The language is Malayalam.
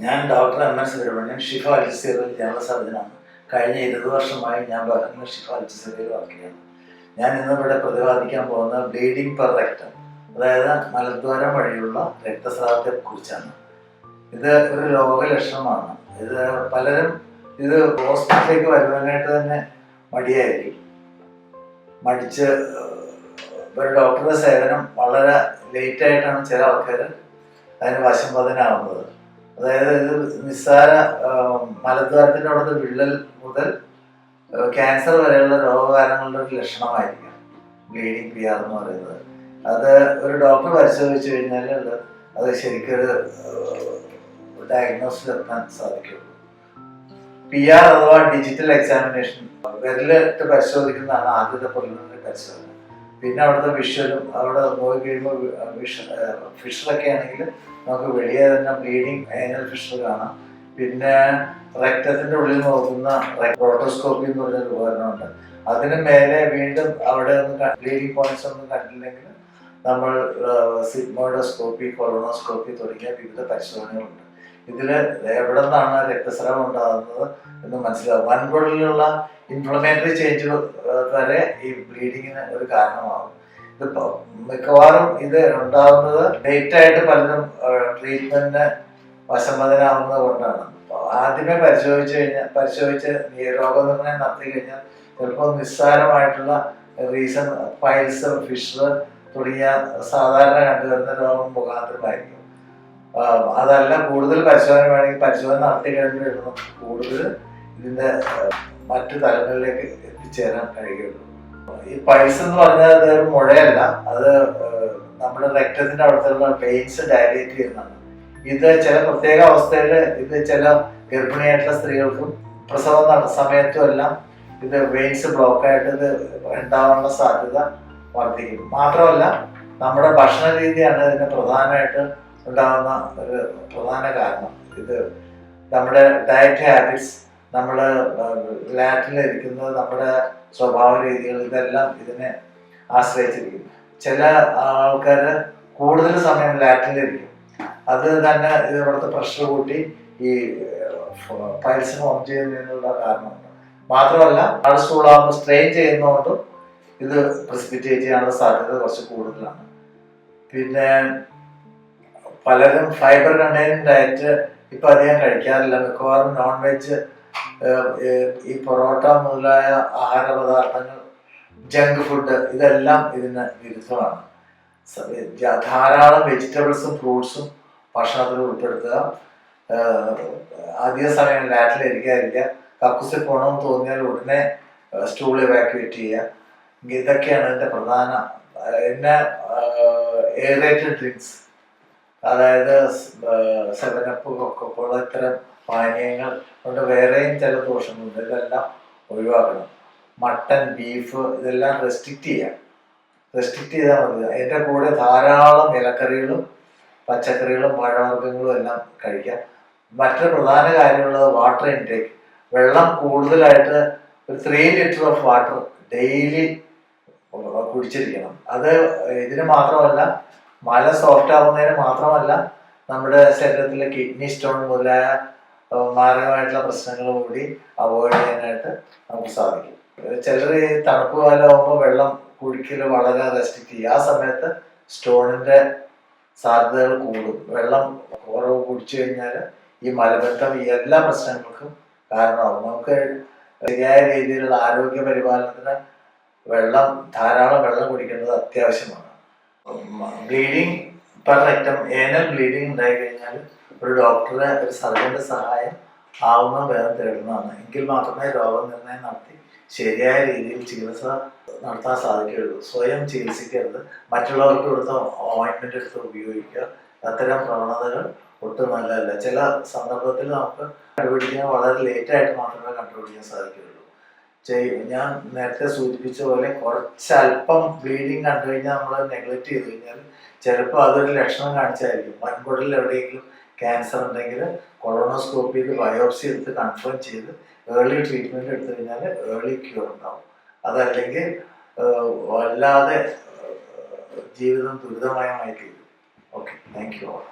ഞാൻ ഡോക്ടർ എം എസ് സുബ്രഹ്മണ്യൻ, ഷിഫ അൽസീറിയൽ ജനറൽ സർജനാണ്. കഴിഞ്ഞ 20 വർഷമായി ഞാൻ ഷിഫ അൽസീറിയൽ വർക്ക് ചെയ്യുന്നു. ഞാൻ ഇന്നിവിടെ പ്രതിപാദിക്കാൻ പോകുന്ന ബ്ലീഡിംഗ് പെർ റെക്ടം, അതായത് മലദ്വാരം വഴിയുള്ള രക്തസ്രാവത്തെ കുറിച്ചാണ്. ഇത് ഒരു രോഗലക്ഷണമാണ്. ഇത് പലരും ഇത് ഹോസ്പിറ്റലിലേക്ക് വരുവാനായിട്ട് തന്നെ മടിയായിരിക്കും. മടിച്ച് ഒരു ഡോക്ടറുടെ സേവനം വളരെ ലേറ്റായിട്ടാണ് ചില ആൾക്കാർ അതിന് വശംവദനാവുന്നത്. അതായത് ഇത് നിസ്സാര മലദ്വാരത്തിൻ്റെ അവിടുത്തെ വിള്ളൽ മുതൽ ക്യാൻസർ വരെയുള്ള രോഗകാരണങ്ങളുടെ ഒരു ലക്ഷണമായിരിക്കാം ബ്ലീഡിംഗ് PR എന്ന് പറയുന്നത്. അത് ഒരു ഡോക്ടർ പരിശോധിച്ചു കഴിഞ്ഞാൽ അത് ശരിക്കൊരു ഡയഗ്നോസിസ് എടുക്കാൻ സാധിക്കുള്ളൂ. PR അഥവാ ഡിജിറ്റൽ എക്സാമിനേഷൻ, വിരലിട്ട് പരിശോധിക്കുന്നതാണ് ആദ്യത്തെ പ്രിലിമിനറി പരിശോധന. പിന്നെ അവിടുത്തെ വിഷ്വലും അവിടെ പോയി കഴിയുമ്പോൾ ഫിഷറൊക്കെ ആണെങ്കിൽ നമുക്ക് വെളിയെ തന്നെ ബ്ലീഡിങ് ഏനൽ ഫിഷർ കാണാം. പിന്നെ രക്തത്തിൻ്റെ ഉള്ളിൽ നോക്കുന്ന റോട്ടോസ്കോപ്പി എന്ന് പറഞ്ഞൊരു ഉപകരണമുണ്ട്. അതിന് മേലെ വീണ്ടും അവിടെ ഒന്നും ബ്ലീഡിങ് പോയിന്റ്സ് ഒന്നും കണ്ടില്ലെങ്കിൽ നമ്മൾ സിഗ്മോയിഡോസ്കോപ്പി, കൊളോണോസ്കോപ്പി തുടങ്ങിയ വിവിധ പരിശോധനകളുണ്ട്. ഇതിൽ എവിടെ നിന്നാണ് രക്തസ്രാവം ഉണ്ടാകുന്നത് എന്ന് മനസ്സിലാവും. വൻകുടലിലുള്ള ഇൻഫ്ലമേറ്ററി ചേഞ്ച് വരെ ഈ ബ്ലീഡിങ്ങിന് ഒരു കാരണമാകും. ഇത് മിക്കവാറും ഇത് ഉണ്ടാകുന്നത് ലേറ്റായിട്ട് പലരും ട്രീറ്റ്മെന്റിന് വശംവദനാവുന്നത് കൊണ്ടാണ്. ആദ്യമേ പരിശോധിച്ച് രോഗനിർണയം നടത്തി കഴിഞ്ഞാൽ ചിലപ്പോൾ നിസ്സാരമായിട്ടുള്ള റീസൺ പൈൽസ്, ഫിഷർ തുടങ്ങിയ സാധാരണ കണ്ടുവരുന്ന രോഗം മുഖാന്തരമായിരിക്കും. അതല്ല, കൂടുതൽ പരിശോധന വേണമെങ്കിൽ പരിശോധന നടത്തി കഴിയുമ്പോഴാണ് കൂടുതൽ ഇതിൻ്റെ മറ്റു തലങ്ങളിലേക്ക് എത്തിച്ചേരാൻ കഴിയുള്ളൂ. ഈ പൈൽസ് എന്ന് പറഞ്ഞാൽ അത് ഒരു മുഴയല്ല, അത് നമ്മുടെ രക്തത്തിൻ്റെ അവിടുത്തെ വെയിൻസ് ഡയലേറ്റ് ചെയ്യുന്നതാണ്. ഇത് ചില പ്രത്യേക അവസ്ഥയിൽ ഇത് ചില ഗർഭിണിയായിട്ടുള്ള സ്ത്രീകൾക്കും പ്രസവ സമയത്തും എല്ലാം ഇത് വെയിൻസ് ബ്ലോക്കായിട്ട് ഇത് ഉണ്ടാവാനുള്ള സാധ്യത വർദ്ധിക്കും. മാത്രമല്ല, നമ്മുടെ ഭക്ഷണ രീതിയാണ് ഇതിന് പ്രധാനമായിട്ട് ഉണ്ടാകുന്ന ഒരു പ്രധാന കാരണം. ഇത് നമ്മുടെ ഡയറ്റ് ഹാബിറ്റ്സ്, നമ്മൾ ലാറ്റിലിരിക്കുന്നത്, നമ്മുടെ സ്വഭാവ രീതികൾ, ഇതെല്ലാം ഇതിനെ ആശ്രയിച്ചിരിക്കും. ചില ആൾക്കാർ കൂടുതൽ സമയം ലാറ്റിലിരിക്കും. അത് തന്നെ ഇവിടുത്തെ പ്രഷർ കൂട്ടി ഈ പൈൽസിന് ഫോം ചെയ്യുന്നതിനുള്ള കാരണമുണ്ട്. മാത്രമല്ല, ഹാർഡ് സ്റ്റൂളാകുമ്പോൾ സ്ട്രെയിൻ ചെയ്യുന്നതുകൊണ്ടും ഇത് പ്രസിപ്പിറ്റേറ്റ് ചെയ്യാനുള്ള സാധ്യത കുറച്ച് കൂടുതലാണ്. പിന്നെ പലരും ഫൈബർ കണ്ടെയ്നിങ് ഡയറ്റ് ഇപ്പം അധികം കഴിക്കാറില്ല. മിക്കവാറും നോൺ വെജ്, ഈ പൊറോട്ട മുതലായ ആഹാര പദാർത്ഥങ്ങൾ, ജങ്ക് ഫുഡ്, ഇതെല്ലാം ഇതിന് വിരുദ്ധമാണ്. ധാരാളം വെജിറ്റബിൾസും ഫ്രൂട്ട്സും ഭക്ഷണത്തിൽ ഉൾപ്പെടുത്തുക. അധിക സമയം ലാറ്റിലിരിക്കാതിരിക്കുക. കക്കൂസിൽ പോകണമെന്ന് തോന്നിയാൽ ഉടനെ സ്റ്റൂൾ ഇവാക്യുവേറ്റ് ചെയ്യുക. ഇതൊക്കെയാണ് ഇതിൻ്റെ പ്രധാന. പിന്നെ എയറേറ്റഡ് ഡ്രിങ്ക്സ്, അതായത് 7up, കൊക്കോള, ഇത്തരം പാനീയങ്ങൾ കൊണ്ട് വേറെയും ചില ദോഷങ്ങളുണ്ട്. ഇതെല്ലാം ഒഴിവാക്കണം. മട്ടൻ, ബീഫ് ഇതെല്ലാം റെസ്ട്രിക്റ്റ് ചെയ്താൽ മതി. അതിൻ്റെ കൂടെ ധാരാളം ഇലക്കറികളും പച്ചക്കറികളും പഴവർഗ്ഗങ്ങളും എല്ലാം കഴിക്കാം. മറ്റൊരു പ്രധാന കാര്യമുള്ളത് വാട്ടർ ഇൻടേക്ക്. വെള്ളം കൂടുതലായിട്ട് ഒരു 3 ലിറ്റർ ഓഫ് വാട്ടർ ഡെയിലി കുടിച്ചിരിക്കണം. അത് ഇതിന് മാത്രമല്ല, മല സോഫ്റ്റ് ആവുന്നതിന് മാത്രമല്ല, നമ്മുടെ ശരീരത്തിലെ കിഡ്നി സ്റ്റോൺ മുതലായ മാരകമായിട്ടുള്ള പ്രശ്നങ്ങൾ കൂടി അവോയ്ഡ് ചെയ്യാനായിട്ട് നമുക്ക് സാധിക്കും. ചിലർ ഈ തണുപ്പ് കാലമാകുമ്പോൾ വെള്ളം കുടിക്കൽ വളരെ റെസ്ട്രിക്റ്റ് ചെയ്യും. ആ സമയത്ത് സ്റ്റോണിൻ്റെ സാധ്യതകൾ കൂടും. വെള്ളം കുറവ് കുടിച്ചു കഴിഞ്ഞാൽ ഈ മലബന്ധം, ഈ എല്ലാ പ്രശ്നങ്ങൾക്കും കാരണമാകും. നമുക്ക് ശരിയായ രീതിയിലുള്ള ആരോഗ്യ പരിപാലനത്തിന് ധാരാളം വെള്ളം കുടിക്കേണ്ടത് അത്യാവശ്യമാണ്. Bleeding per rectum, anal bleeding ഉണ്ടായി കഴിഞ്ഞാൽ ഒരു ഡോക്ടറെ, ഒരു സർജന്റെ സഹായം ആവുന്ന വേഗം തേടുന്നതാണ്. എങ്കിൽ മാത്രമേ രോഗനിർണയം നടത്തി ശരിയായ രീതിയിൽ ചികിത്സ നടത്താൻ സാധിക്കുകയുള്ളൂ. സ്വയം ചികിത്സിക്കരുത്. മറ്റുള്ളവർക്ക് കൊടുത്ത ഓയിൻമെന്റ് എടുത്ത് ഉപയോഗിക്കുക. അത്തരം പ്രവണതകൾ ഒട്ടും നല്ലതല്ല. ചില സന്ദർഭത്തിൽ നമുക്ക് കണ്ടുപിടിക്കാൻ വളരെ ലേറ്റായിട്ട് മാത്രമേ കണ്ടുപിടിക്കാൻ സാധിക്കുകയുള്ളൂ. ഞാൻ നേരത്തെ സൂചിപ്പിച്ച പോലെ കുറച്ചല്പം ബ്ലീഡിങ് കണ്ടു കഴിഞ്ഞാൽ നമ്മൾ നെഗ്ലക്റ്റ് ചെയ്ത് കഴിഞ്ഞാൽ ചിലപ്പോൾ അതൊരു ലക്ഷണം കാണിച്ചായിരിക്കും. വൻകുടലിൽ എവിടെയെങ്കിലും ക്യാൻസർ ഉണ്ടെങ്കിൽ കൊളോണോസ്കോപ്പി ചെയ്ത് ബയോപ്സി എടുത്ത് കൺഫേം ചെയ്ത് ഏർലി ട്രീറ്റ്മെൻറ്റ് എടുത്തു കഴിഞ്ഞാൽ ഏർലി ക്യൂർ ഉണ്ടാവും. അതല്ലെങ്കിൽ വല്ലാതെ ജീവിതം ദുരിതമയമായി തീരും. Okay, thank you all.